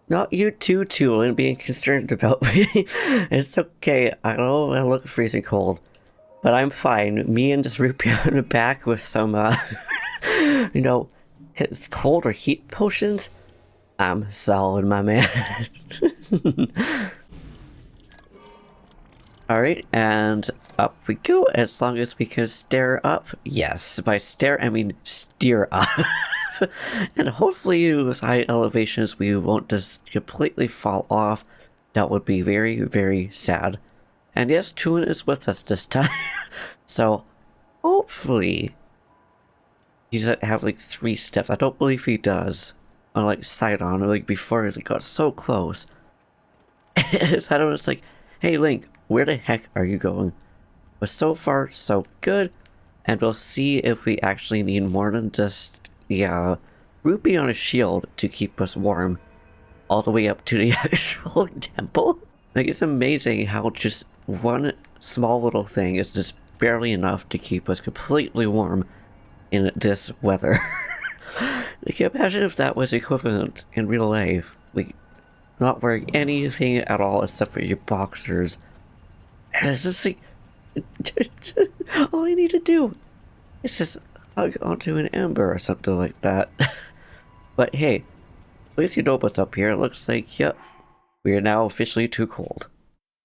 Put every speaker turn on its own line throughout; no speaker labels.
Not you too, and being concerned about me. It's okay. I know I look freezing cold, but I'm fine. Me and this root beer in the back with some, you know, it's cold or heat potions. I'm solid, my man. Alright, and up we go, as long as we can stare up. Yes, by stare, I mean steer up. And hopefully with high elevations we won't just completely fall off. That would be very, very sad. And yes, Toon is with us this time. So, hopefully he doesn't have like 3 steps. I don't believe he does. Unlike Sidon, or like before he got so close. Sidon was like, hey Link, where the heck are you going? But so far, so good. And we'll see if we actually need more than just, yeah, rupee on a shield to keep us warm. All the way up to the actual temple. Like, it's amazing how just one small little thing is just barely enough to keep us completely warm in this weather. Like, imagine if that was equivalent in real life. Like, not wearing anything at all except for your boxers. And it's just like, all you need to do is just hug onto an ember or something like that. But hey, at least you know what's up here. It looks like, yep, we are now officially too cold.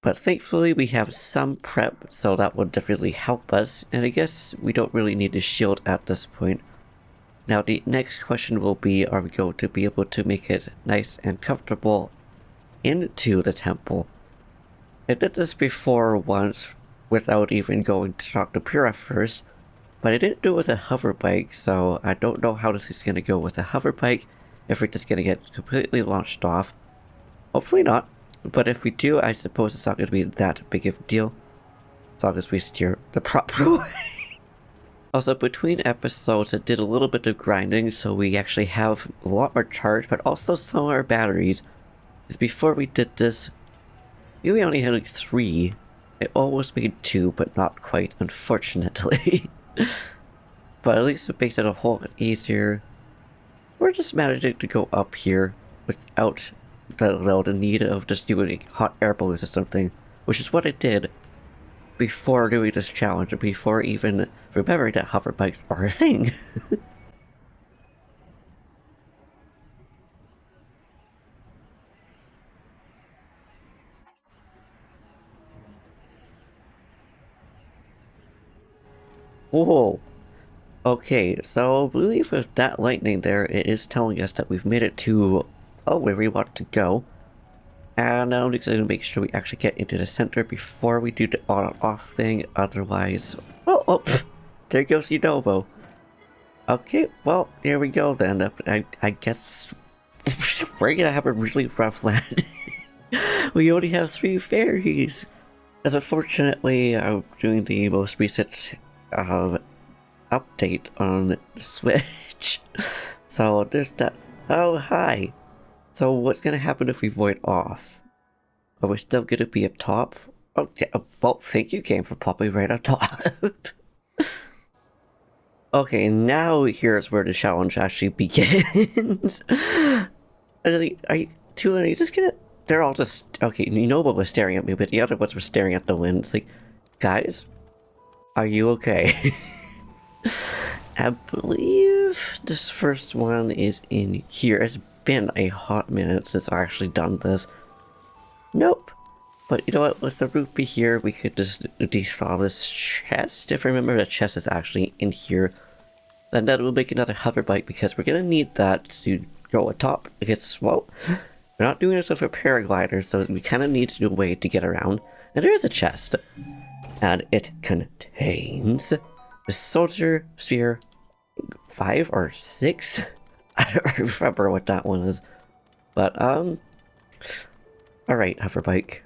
But thankfully we have some prep, so that will definitely help us. And I guess we don't really need a shield at this point. Now the next question will be, are we going to be able to make it nice and comfortable into the temple? I did this before once without even going to talk to Pura first, but I didn't do it with a hover bike, so I don't know how this is going to go with a hover bike, if we're just going to get completely launched off. Hopefully not, but if we do, I suppose it's not going to be that big of a deal, as long as we steer the proper way. Also, between episodes, I did a little bit of grinding, so we actually have a lot more charge, but also some of our batteries. Because before we did this, we only had like 3. It almost made 2, but not quite, unfortunately. But at least it makes it a whole lot easier. We're just managing to go up here without the need of just doing hot air balloons or something, which is what I did before doing this challenge, before even remembering that hover bikes are a thing. Whoa. Okay, so I believe with that lightning there, it is telling us that we've made it to, where we want to go. And now I'm just going to make sure we actually get into the center before we do the on-off thing, otherwise... there goes Yunobo. Okay, well, here we go then. I guess we're gonna have a really rough landing. We only have 3 fairies. As unfortunately, I'm doing the most recent update on the Switch. So there's that. Oh, hi. So what's gonna happen if we void off? Are we still gonna be up top? Oh, yeah, well, thank you, game, for popping right up top. Okay, now here's where the challenge actually begins. Are you two? Are you just gonna? They're all just okay. Noble was staring at me, but the other ones were staring at the wind. It's like, guys, are you okay? I believe this first one is in here. It's been a hot minute since I actually done this. Nope. But you know what, with the rupee here, we could just defile this chest. If I remember, the chest is actually in here. Then that will make another hover bike, because we're gonna need that to go atop. Because, well, we're not doing this with a paraglider, so we kind of need a way to get around. And there is a chest. And it contains the soldier sphere 5 or 6? I don't remember what that one is. But, alright, hoverbike.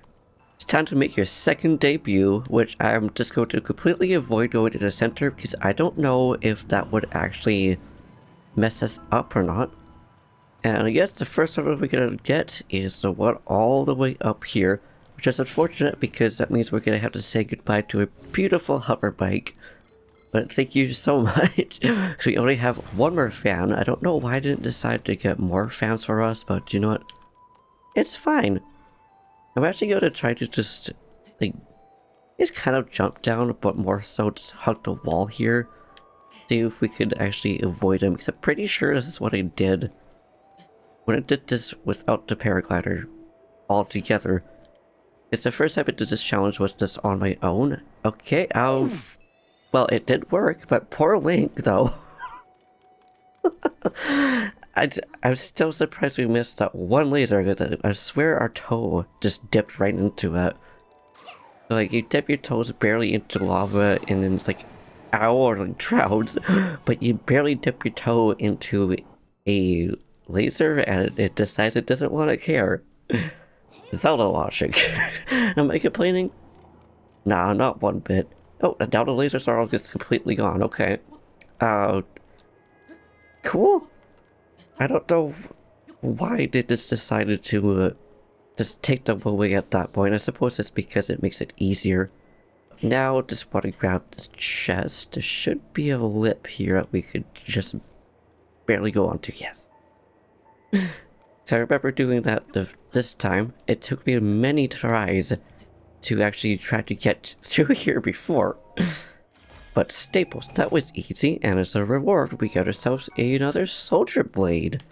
It's time to make your second debut, which I'm just going to completely avoid going to the center because I don't know if that would actually mess us up or not. And I guess the first one we're gonna get is the one all the way up here, which is unfortunate because that means we're gonna have to say goodbye to a beautiful hover bike. But thank you so much. So we only have one more fan. I don't know why I didn't decide to get more fans for us, but you know what? It's fine. I'm actually going to try to just, like, just kind of jump down, but more so just hug the wall here. See if we could actually avoid him, because I'm pretty sure this is what I did when I did this without the paraglider altogether. It's the first time I did this challenge was just on my own. Okay, well, it did work, but poor Link, though. I'm still surprised we missed that one laser. I swear our toe just dipped right into it. Like, you dip your toes barely into lava, and then it's like, ow, or like droughts, but you barely dip your toe into a laser, and it decides it doesn't want to care. Zelda logic. Am I complaining? Nah, not one bit. Oh, and now the lasers are all just completely gone. Okay. Cool. I don't know why they just decided to just take them away at that point. I suppose it's because it makes it easier. Now, just want to grab this chest. There should be a lip here that we could just barely go onto. Yes. So I remember doing that this time. It took me many tries to actually try to get through here before. But staples, that was easy, and as a reward, we got ourselves another soldier blade.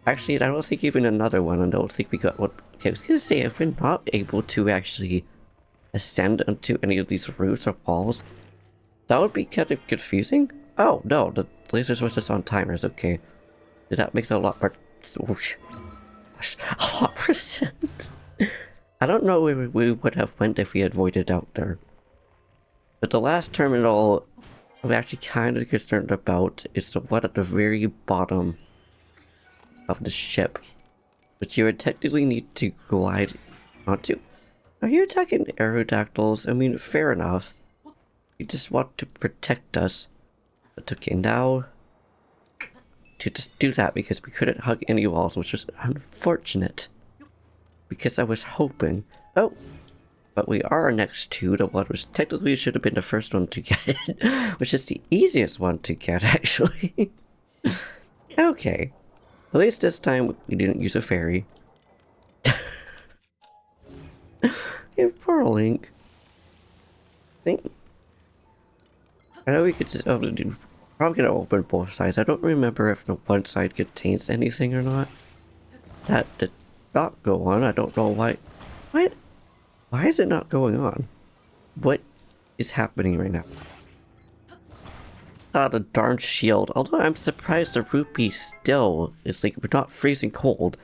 Actually, I don't think even another one. I don't think we got one. Okay, I was gonna say, if we're not able to actually ascend onto any of these roofs or walls, that would be kind of confusing. Oh, no, the lasers were just on timers, okay. That makes a lot more... a lot more sense. I don't know where we would have went if we had avoided out there. But the last terminal I'm actually kind of concerned about is the one at the very bottom of the ship, which you would technically need to glide onto. Are you attacking Aerodactyls? I mean, fair enough. You just want to protect us. But okay, now to just do that because we couldn't hug any walls, which was unfortunate. Because I was hoping... Oh! But we are next to the one which technically should have been the first one to get, which is the easiest one to get, actually. Okay. At least this time we didn't use a ferry. Yeah, poor Link. I know we could just... probably gonna open both sides. I don't remember if the one side contains anything or not. That did not go on. I don't know why. Why is it not going on? What is happening right now? Ah, the darn shield. Although I'm surprised the rupee still, it's like we're not freezing cold.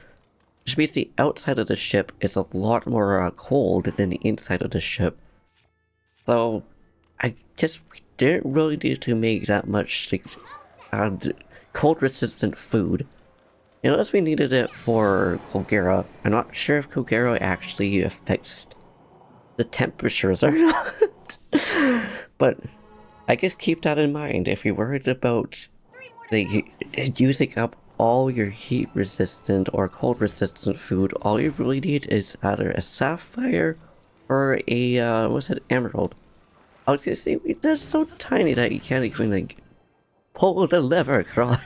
Which means the outside of the ship is a lot more cold than the inside of the ship. So, I just didn't really need to make that much like, cold resistant food. Unless we needed it for Kogera. I'm not sure if Kogera actually affects the temperatures or not. But I guess keep that in mind if you're worried about using up all your heat resistant or cold resistant food. All you really need is either a sapphire or a what's it, emerald. I was gonna say they're so tiny that you can't even like pull the lever across.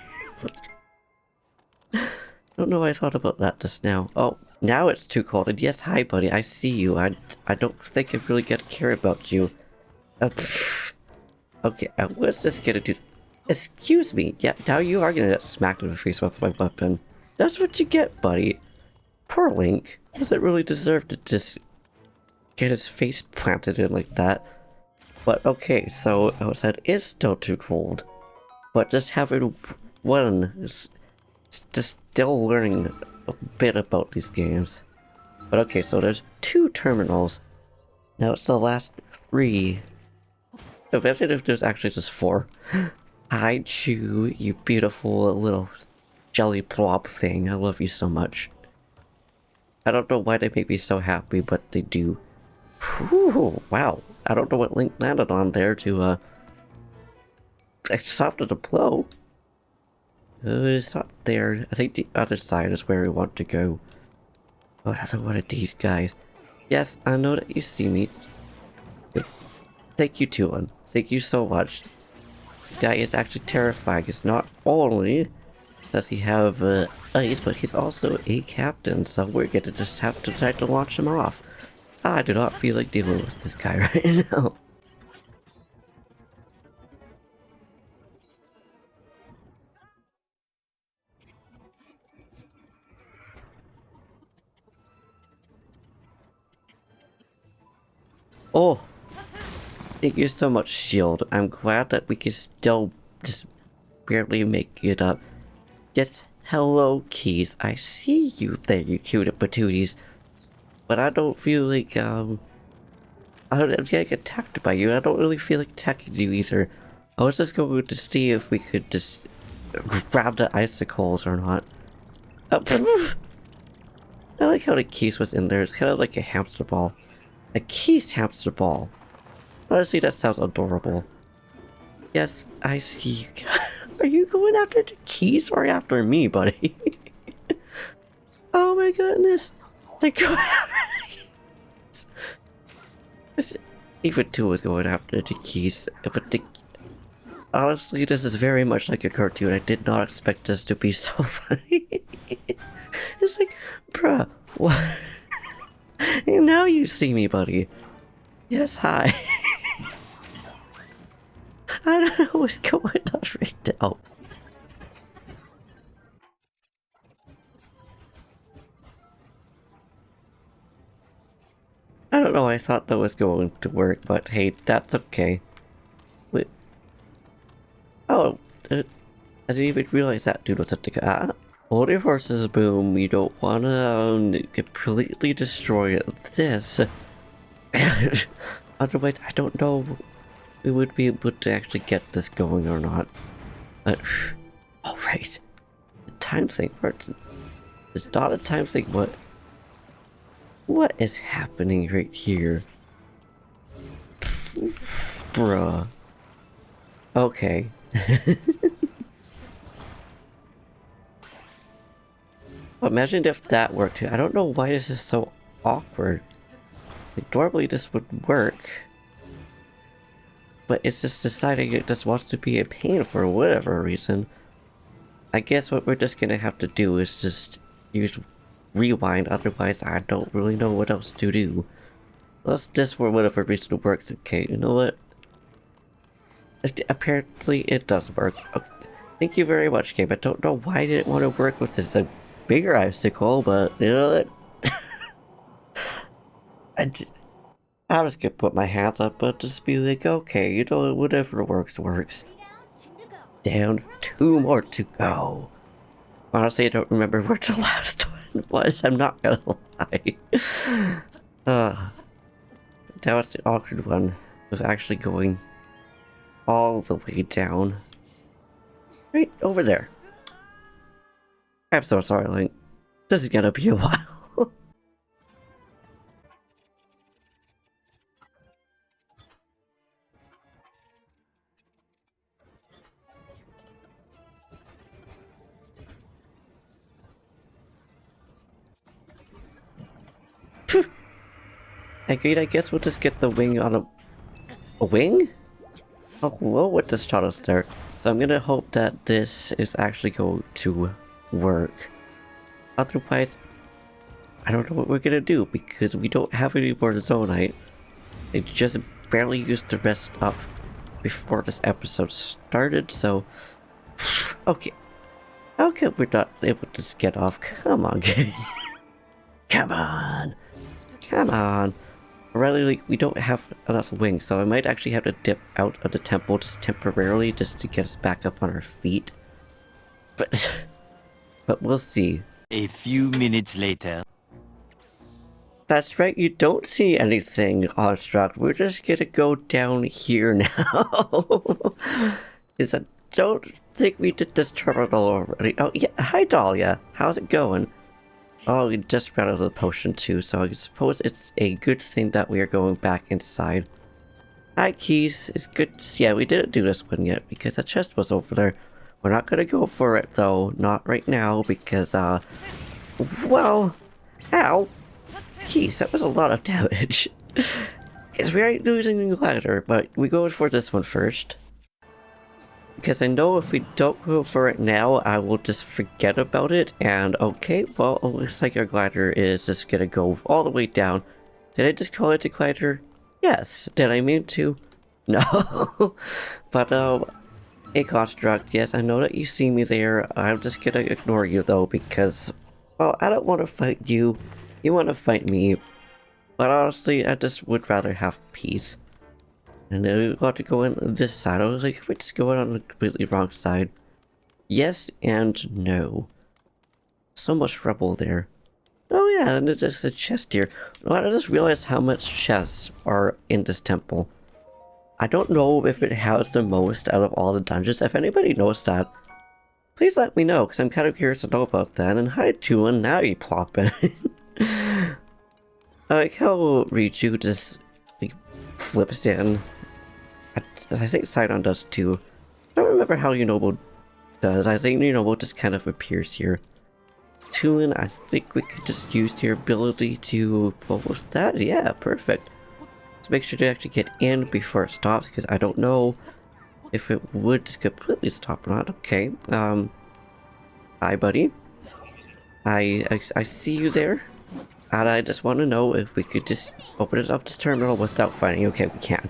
I don't know why I thought about that just now. Oh, now it's too cold. And yes, hi buddy, I see you. I don't think I really get to care about you. Okay, what's this gonna do? Excuse me. Yeah, now you are gonna get smacked in the face with my weapon. That's what you get, buddy. Poor Link. Doesn't really deserve to just get his face planted in like that. But okay, so outside is still too cold. But just having one is just still learning a bit about these games. But okay, so there's 2 terminals. Now it's the last 3. Imagine if there's actually just 4. Hi, Chew, you beautiful little jelly blob thing. I love you so much. I don't know why they make me so happy, but they do. Whew, wow. I don't know what Link landed on there to, soften the blow. It's not there. I think the other side is where we want to go. Oh, that's one of these guys. Yes, I know that you see me. Thank you, Tulin. Thank you so much. This guy is actually terrifying. It's not only Does he have ice, but he's also a captain, so we're gonna just have to try to launch him off. I do not feel like dealing with this guy right now. Oh! Thank you so much, Shield. I'm glad that we can still just barely make it up. Yes, hello, Keys. I see you there, you cute patooties. But I don't feel like, I'm getting attacked by you. I don't really feel like attacking you either. I was just going to see if we could just grab the icicles or not. I like how the Keys was in there. It's kind of like a hamster ball. A Keys hamster ball. Honestly, that sounds adorable. Yes, I see you. Are you going after the Keys or after me, buddy? Oh my goodness. They go after me. Even 2 was going after the Keys, but honestly, this is very much like a cartoon. I did not expect this to be so funny. It's like, bruh, what? And now you see me, buddy. Yes, hi. I don't know what's going on right now. I don't know, I thought that was going to work, but hey, that's okay. Wait. Oh, I didn't even realize that dude was at the hold your horses, Boom. You don't wanna completely destroy this. Otherwise, I don't know we would be able to actually get this going or not. But, alright. The time thing works. It's not a time thing, what is happening right here? Bruh. Okay. Imagine if that worked. I don't know why this is so awkward. Like, normally this would work. But it's just deciding it just wants to be a pain for whatever reason. I guess what we're just gonna have to do is just use rewind, otherwise I don't really know what else to do. Unless this for whatever reason works. Okay, you know what? Apparently it does work. Okay. Thank you very much, game. I don't know why I didn't want to work with this. A bigger icicle, but you know what? I'm just gonna put my hands up, but just be like, okay, you know, whatever works, works. Down, 2 more to go. Honestly, I don't remember where the last one was, I'm not gonna lie. That was the awkward one, of actually going all the way down. Right over there. I'm so sorry, Link. This is gonna be a while. Agreed, I guess we'll just get the wing on a wing? Oh, whoa, with this shot us there. So I'm gonna hope that this is actually going to work. Otherwise, I don't know what we're gonna do because we don't have any more Zonite. I just barely used the rest up before this episode started, so... Okay. How come we're not able to just get off? Come on, game. Come on. Come on. Really, like, we don't have enough wings, so I might actually have to dip out of the temple just temporarily just to get us back up on our feet. But we'll see.
A few minutes later.
That's right, you don't see anything, Construct. We're just gonna go down here now. Is I don't think we did this terminal already. Oh, yeah. Hi, Dahlia. How's it going? Oh, we just ran out of the potion too, so I suppose it's a good thing that we are going back inside. Hi, Keys. It's good to see. Yeah, we didn't do this one yet because the chest was over there. We're not gonna go for it though, not right now because, well, ow. Keys, that was a lot of damage. Because we ain't losing any ladder, but we go for this one first. Because I know if we don't go for it now, I will just forget about it, and okay, well, it looks like our glider is just gonna go all the way down. Did I just call it a glider? Yes. Did I mean to? No. But, hey, Construct, yes, I know that you see me there. I'm just gonna ignore you, though, because, well, I don't want to fight you. You want to fight me. But honestly, I just would rather have peace. And then we got to go in this side. I was like, if we just go in on the completely wrong side. Yes and no. So much rubble there. Oh yeah, and there's a chest here. I just realized how much chests are in this temple. I don't know if it has the most out of all the dungeons. If anybody knows that, please let me know, because I'm kind of curious to know about that. And hi, Tuan, now you plop in. I like how Riju just like, flips in. I think Sidon does too. I don't remember how Yunobo does. I think Yunobo just kind of appears here. Tuan, I think we could just use your ability to... What was that? Yeah, perfect. Let's make sure to actually get in before it stops, because I don't know if it would just completely stop or not. Okay, hi buddy. I see you there. And I just want to know if we could just open it up this terminal without fighting. Okay, we can.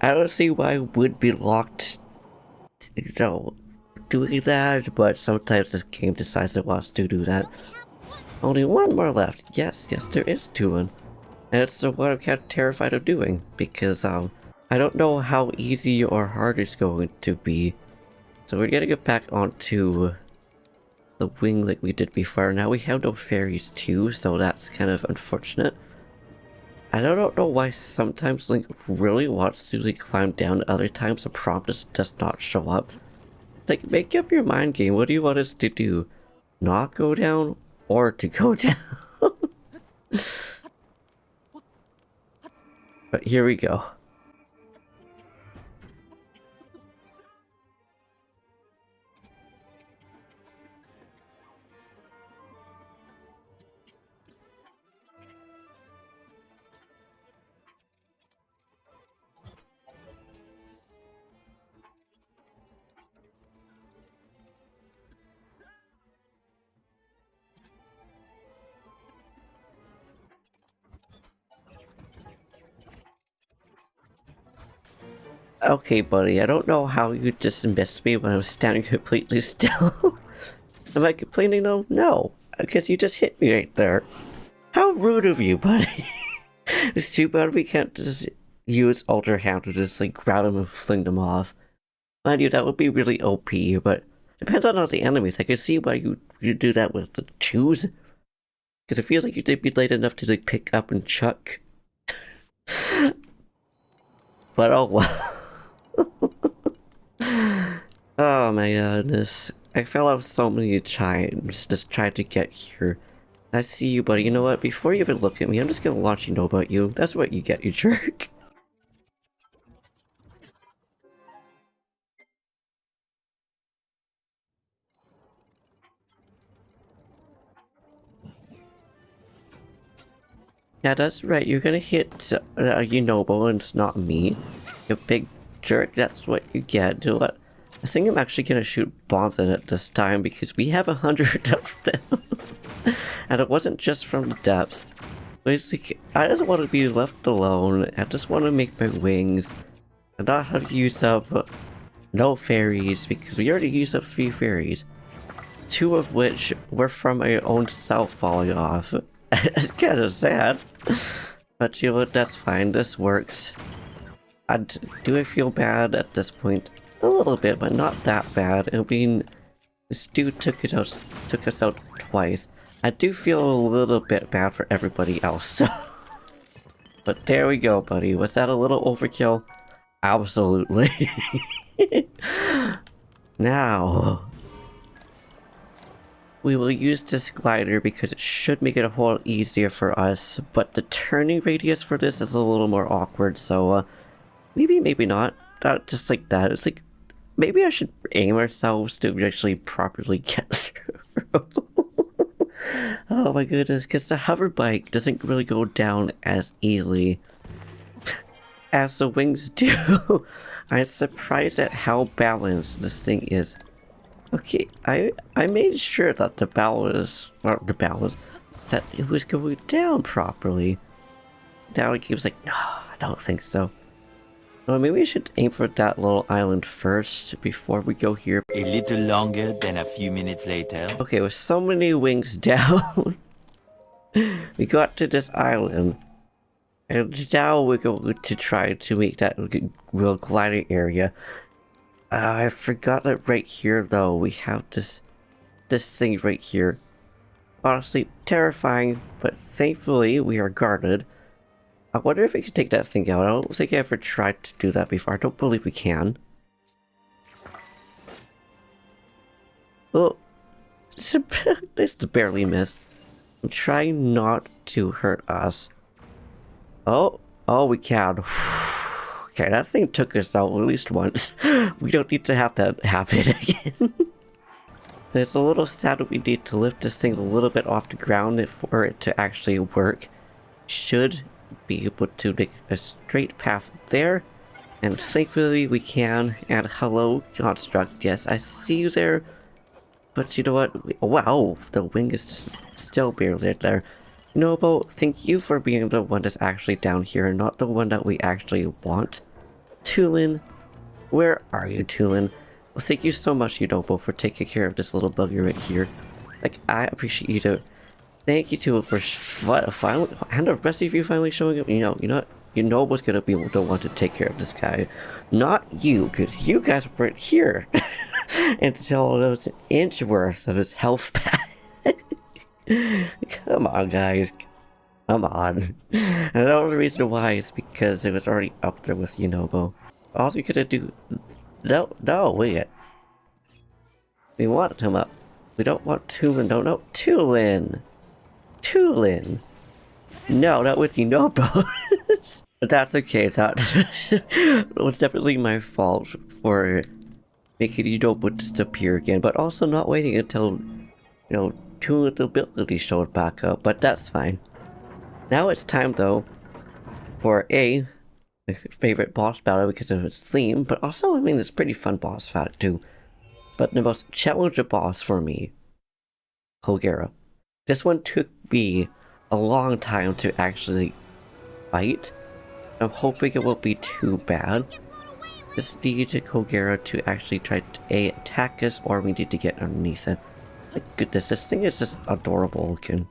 I don't see why it would be locked, you know, doing that, but sometimes this game decides it wants to do that. Only one more left. Yes, there is Tuan. And it's what I'm kind of terrified of doing, because I don't know how easy or hard it's going to be. So we're gonna get back onto the wing like we did before. Now we have no fairies too, so that's kind of unfortunate. I don't know why sometimes Link really wants to like climb down, other times the prompt just does not show up. It's like, make up your mind, game. What do you want us to do? Not go down or to go down? But here we go. Okay, buddy, I don't know how you just missed me when I was standing completely still. Am I complaining though? No, because you just hit me right there. How rude of you, buddy. It's too bad we can't just use Ultra Hand to just like grab them and fling them off. Mind you, that would be really OP, but depends on all the enemies. I can see why you do that with the choose. Because it feels like you did be late enough to like pick up and chuck. But oh well. Oh my goodness. I fell off so many times just trying to get here. I see you, buddy. You know what? Before you even look at me, I'm just gonna let you know about you. That's what you get, you jerk. Yeah, that's right. You're gonna hit Yunobo and it's not me. You big jerk. That's what you get. Do what? I think I'm actually gonna shoot bombs at it this time because we have 100 of them. And it wasn't just from the depths. Basically, I just want to be left alone. I just want to make my wings. And not have to use up no fairies because we already used up 3 fairies. 2 of which were from my own self falling off. It's kind of sad. But you know what, that's fine. This works. Do I feel bad at this point? A little bit, but not that bad. I mean, this dude took us out twice. I do feel a little bit bad for everybody else, so... But there we go, buddy. Was that a little overkill? Absolutely. Now... we will use this glider because it should make it a whole lot easier for us, but the turning radius for this is a little more awkward, so, maybe not. Just like that. It's like, maybe I should aim ourselves to actually properly get through. Oh my goodness, because the hover bike doesn't really go down as easily as the wings do. I'm surprised at how balanced this thing is. Okay, I made sure that the balance, that it was going down properly. Now it keeps like, no, I don't think so. Well, maybe we should aim for that little island first before we go here.
A little longer than a few minutes later.
Okay, with so many wings down, we got to this island. And now we're going to try to make that real glider area. I forgot that right here though, we have this thing right here. Honestly, terrifying, but thankfully we are guarded. I wonder if we can take that thing out. I don't think I ever tried to do that before. I don't believe we can. Well, just barely missed. I'm trying not to hurt us. Oh, we can. Okay, that thing took us out at least once. We don't need to have that happen again. It's a little sad that we need to lift this thing a little bit off the ground for it to actually work. Should be able to make a straight path there. And thankfully we can. And hello, Construct. Yes, I see you there. But you know what? Wow, the wing is just still barely there. Nobo, thank you for being the one that's actually down here and not the one that we actually want. Tulin, where are you, Tulin? Well, thank you so much, Nobo, for taking care of this little bugger right here. Like, I appreciate you too. Thank you too for finally, and the rest of you finally showing up. You know what's gonna be the one to take care of this guy, not you, because you guys weren't here until there was an inch worth of his health back. Come on, guys. Come on. And the only reason why is because it was already up there with Yunobo. Also, you could do... No, wait. We want him up. We don't want Tulin. No, Tulin. Tulin. No, not with Yunobo. But that's okay. It was definitely my fault for making Yunobo disappear again. But also not waiting until, Tulin's ability showed back up, but that's fine. Now it's time though for a favorite boss battle because of its theme, but also I mean it's pretty fun boss fight too. But the most challenging boss for me, Kogera. This one took me a long time to actually fight. So I'm hoping it won't be too bad. Just need Kogera to actually try to attack us, or we need to get underneath it. My goodness, this thing is just adorable looking.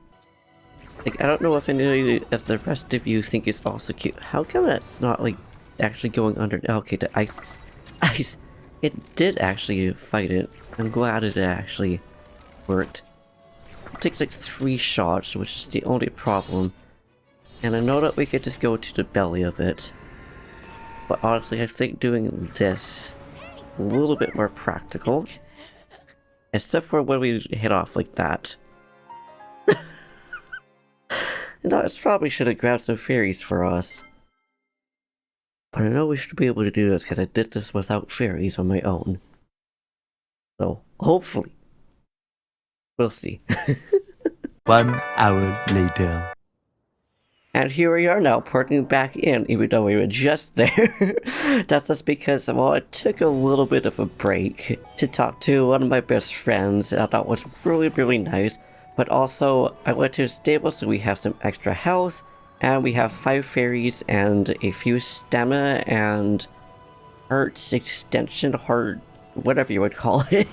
Like, I don't know if if the rest of you think it's also cute. How come it's not, like, actually going under... Okay, the ice... It did actually fight it. I'm glad it actually worked. It takes, like, 3 shots, which is the only problem. And I know that we could just go to the belly of it. But honestly, I think doing this a little bit more practical. Except for when we hit off like that. And I probably should have grabbed some fairies for us. But I know we should be able to do this because I did this without fairies on my own. So, hopefully. We'll see.
1 hour later.
And here we are now, porting back in, even though we were just there. That's just because, well, I took a little bit of a break to talk to one of my best friends. I thought was really, really nice. But also, I went to a stable so we have some extra health. And we have 5 fairies and a few stamina and heart extension, heart, whatever you would call it.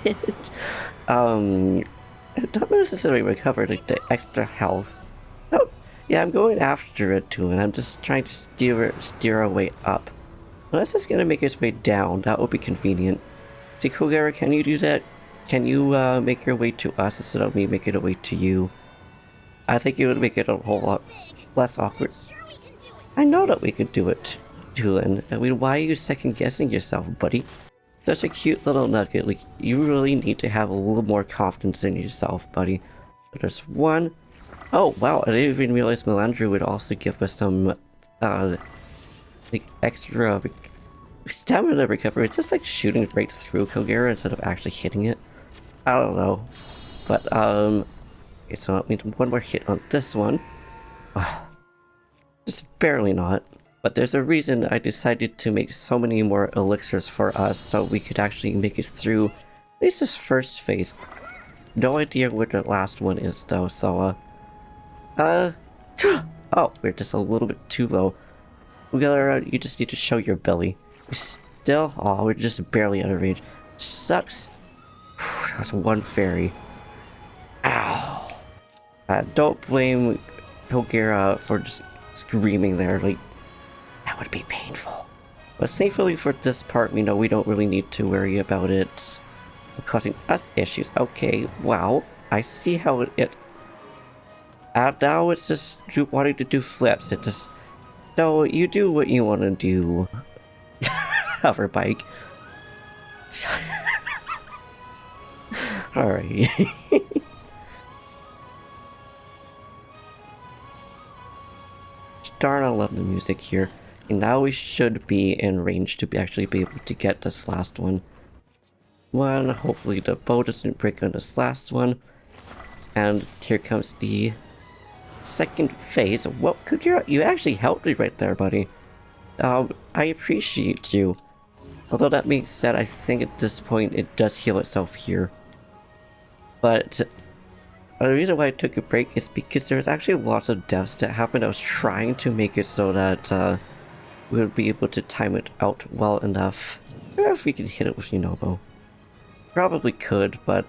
I don't necessarily recover like, the extra health. Oh, yeah, I'm going after it too, and I'm just trying to steer our way up. Unless it's gonna make its way down, that would be convenient. See, Kogera, can you do that? Can you make your way to us instead of me making a way to you? I think it would make it a whole lot less awkward. I know that we could do it, Tulin. I mean, why are you second guessing yourself, buddy? Such a cute little nugget. Like, you really need to have a little more confidence in yourself, buddy. There's one. Oh, wow, I didn't even realize Melandru would also give us some, like, extra stamina recovery. It's just like shooting right through Kogera instead of actually hitting it. I don't know. But, okay, so that means one more hit on this one. Just barely not. But there's a reason I decided to make so many more elixirs for us so we could actually make it through at least this first phase. No idea where the last one is though, so oh, we're just a little bit too low. You just need to show your belly. We're just barely out of range. Sucks. That's one fairy. Ow. Don't blame Kogera for just screaming there, like, that would be painful. But thankfully for this part, we know we don't really need to worry about it causing us issues. Okay, wow. I see how it now it's just wanting to do flips. It just... No, you do what you want to do. Hover bike. Alright. Darn, I love the music here. And now we should be in range to actually be able to get this last one. Hopefully the bow doesn't break on this last one. And here comes the second phase. Well, Kogera, you actually helped me right there, buddy. I appreciate you. Although that being said, I think at this point it does heal itself here. But the reason why I took a break is because there's actually lots of deaths that happened. I was trying to make it so that we would be able to time it out well enough. If we could hit it with Yunobo. Probably could, but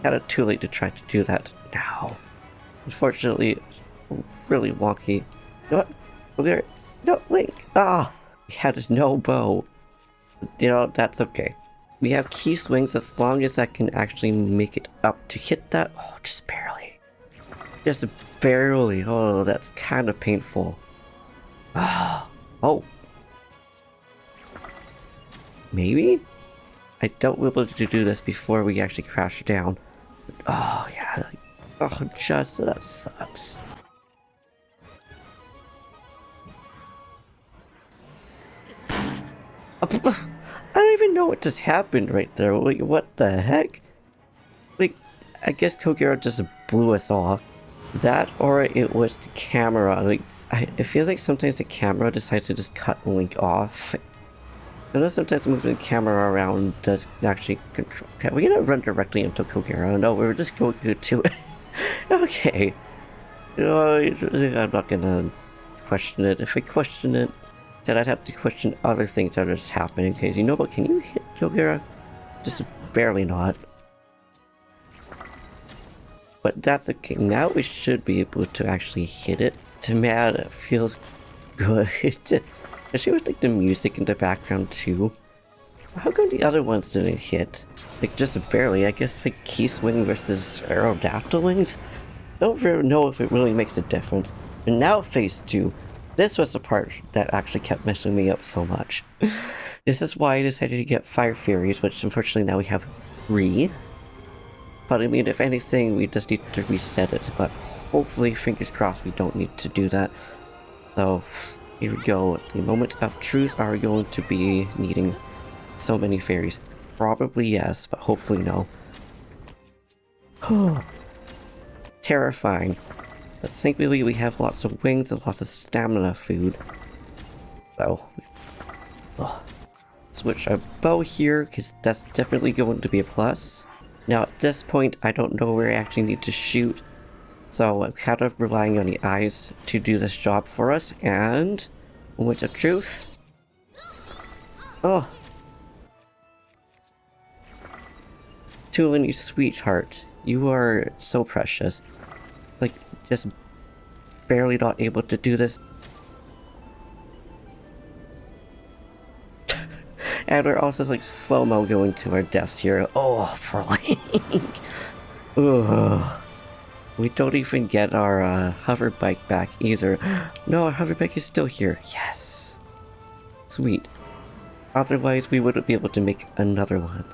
kinda too late to try to do that now. Unfortunately, it's really wonky. You know what? Okay. No, Link! Ah! He had no bow. You know, that's okay. We have key swings as long as I can actually make it up to hit that. Oh, just barely. Just barely. Oh, that's kind of painful. Oh. Maybe? I don't will be able to do this before we actually crash down. Oh, yeah. Oh, just that sucks. I don't even know what just happened right there. Like, what the heck? Like, I guess Kogera just blew us off. That, or it was the camera. Like, it feels like sometimes the camera decides to just cut Link off. I know sometimes moving the camera around does actually control. Okay, we're gonna run directly into Kogera. No, we're just going to it. Okay. I'm not gonna question it. If I question it, then I'd have to question other things that are just happening. Okay, you know what? Can you hit Kogera? Just barely not. But that's okay. Now we should be able to actually hit it. To man, it feels good. Especially with like the music in the background too. How come the other ones didn't hit? Like just barely. I guess like key swing versus Aerodactyl wings. Don't really know if it really makes a difference. And now phase 2. This was the part that actually kept messing me up so much. This is why I decided to get Fire Furies, which unfortunately now we have 3. But I mean, if anything, we just need to reset it. But hopefully, fingers crossed, we don't need to do that. So, here we go. The moment of truth, are we going to be needing so many fairies? Probably yes, but hopefully no. Terrifying. But thankfully we have lots of wings and lots of stamina food. So, switch our bow here, because that's definitely going to be a plus. Now at this point, I don't know where I actually need to shoot. So I'm kind of relying on the eyes to do this job for us, and... moment of truth. Oh. Tulin, sweetheart. You are so precious. Like, just barely not able to do this. And we're also like slow-mo going to our deaths here. Oh, poor Link. Ugh. We don't even get our hover bike back either. No, our hover bike is still here. Yes. Sweet. Otherwise, we wouldn't be able to make another one.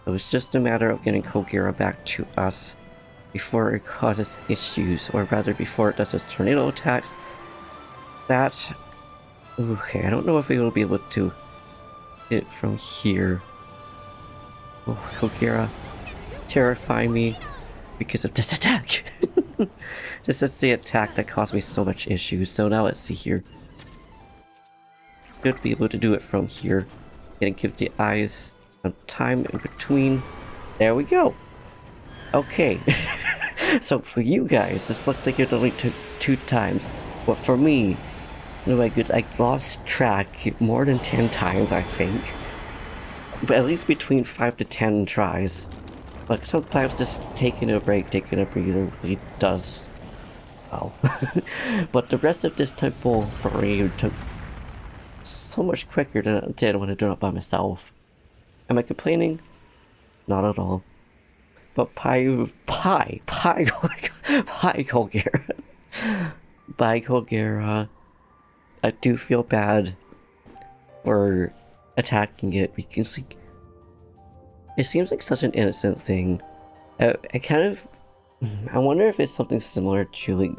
It was just a matter of getting Kogera back to us before it causes issues, or rather before it does its tornado attacks. That... okay, I don't know if we will be able to hit it from here. Oh, Kogera, terrify me because of this attack. This is the attack that caused me so much issues, so now let's see here. should be able to do it from here. And give the eyes some time in between. There we go. Okay. So for you guys, this looked like it only took 2 times. But for me, oh my goodness, I lost track more than 10 times, I think. But at least between 5 to 10 tries. Like sometimes just taking a break, taking a breather really does well. But the rest of this temple for me took so much quicker than it did when I did it by myself. Am I complaining? Not at all. But Pie Colgera, I do feel bad for attacking it because like, it seems like such an innocent thing. I wonder if it's something similar to like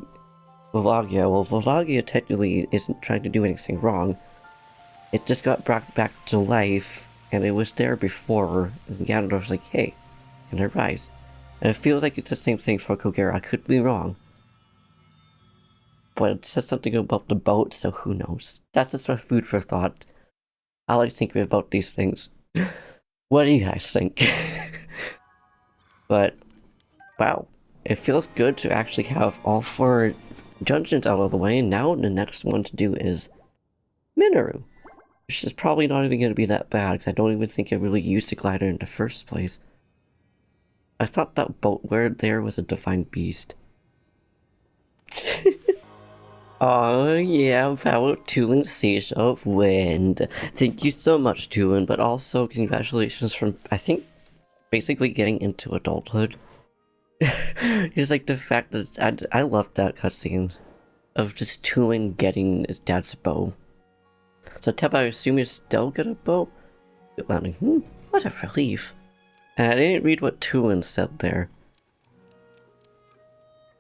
Volvagia. Well, Volvagia technically isn't trying to do anything wrong. It just got brought back to life, and it was there before, and Ganondorf's like, hey, can I rise? And it feels like it's the same thing for Kogera. I could be wrong. But it says something about the boat, so who knows? That's just my food for thought. I like thinking about these things. What do you guys think? But, wow. It feels good to actually have all 4 dungeons out of the way, and now the next one to do is Minoru. Which is probably not even going to be that bad, because I don't even think I really used the glider in the first place. I thought that boat word there was a divine beast. Oh yeah, about Tulin Siege of Wind. Thank you so much, Tulin, but also congratulations from, I think, basically getting into adulthood. It's like the fact that I loved that cutscene of just Tulin getting his dad's bow. So Teb, I assume you still get a bow? What a relief. And I didn't read what Tulin said there.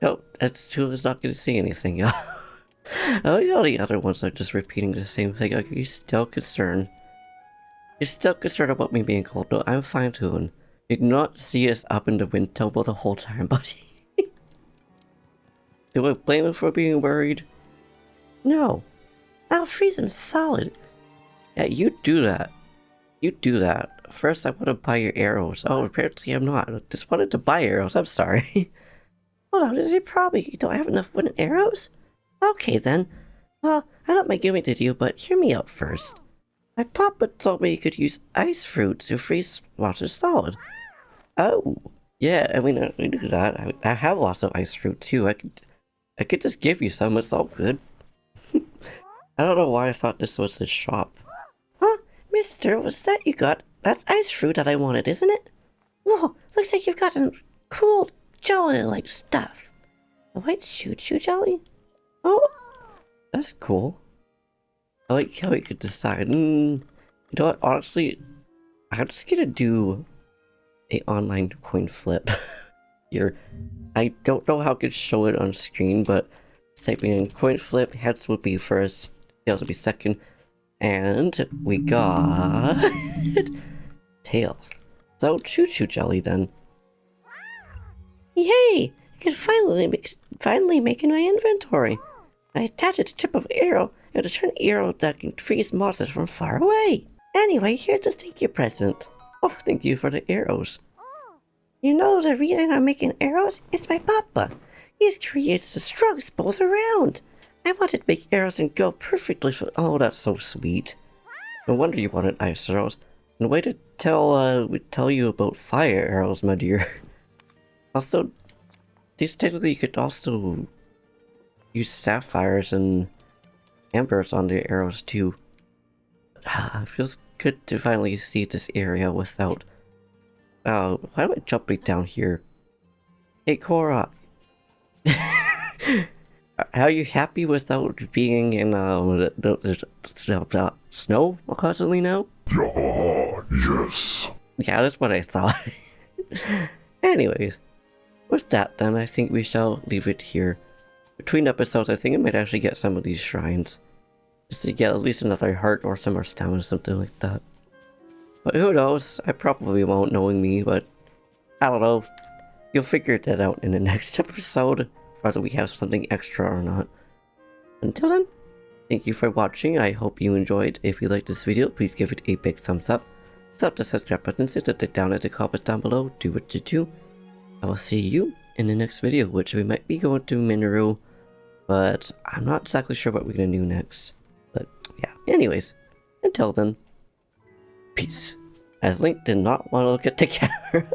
Oh, Tulin's not going to say anything, y'all. Oh, yeah, the other ones are just repeating the same thing. Are you still concerned? You're still concerned about me being cold? No, I'm fine, Tulin. You do not see us up in the wind temple the whole time, buddy. Do I blame him for being worried? No. I'll freeze him solid. Yeah, you do that. You do that. First, I want to buy your arrows. Oh, apparently I'm not. I just wanted to buy arrows. I'm sorry. Hold on, is it probably you don't have enough wooden arrows? Okay then. Well, I don't mind giving it to you, but hear me out first. My papa told me you could use ice fruit to freeze water solid. Oh, yeah, I mean, I do that. I have lots of ice fruit too. I could just give you some, it's all good. I don't know why I thought this was his shop. Huh? Mister, what's that you got? That's ice fruit that I wanted, isn't it? Whoa, looks like you've got some cool jelly-like stuff. A white choo-choo jelly? Oh, that's cool. I like how we could decide. You know what, honestly, I'm just gonna do a online coin flip here. I don't know how I could show it on screen, but typing in coin flip, heads would be first, tails would be second, and we got tails. So choo-choo jelly then. Yay! I can finally make in my inventory. I attach a tip of arrow and a turn arrow that can freeze monsters from far away. Anyway, here's a thank you present. Oh, thank you for the arrows. You know the reason I'm making arrows? It's my papa. He's created the strongest bows around. I wanted to make arrows and go perfectly for— oh, that's so sweet. No wonder you wanted ice arrows. And way to tell you about fire arrows, my dear. Also, these technically you could also use sapphires and ambers on the arrows too. It feels good to finally see this area without— why am I jumping down here? Hey, Korra! Are you happy without being in the snow constantly now?
Yes.
Yeah, that's what I thought. Anyways, with that then, I think we shall leave it here. Between episodes, I think I might actually get some of these shrines. Just to get at least another heart or some more stamina, something like that. But who knows, I probably won't, knowing me, but I don't know. You'll figure that out in the next episode, whether we have something extra or not. Until then, Thank you for watching. I hope you enjoyed. If you liked this video, please give it a big thumbs up. Tap the subscribe button, sit it down in the comments down below, do what you do. I will see you in the next video, which we might be going to Mineru, but I'm not exactly sure what we're gonna do next. But yeah, anyways, until then, peace. As Link did not want to look at the camera.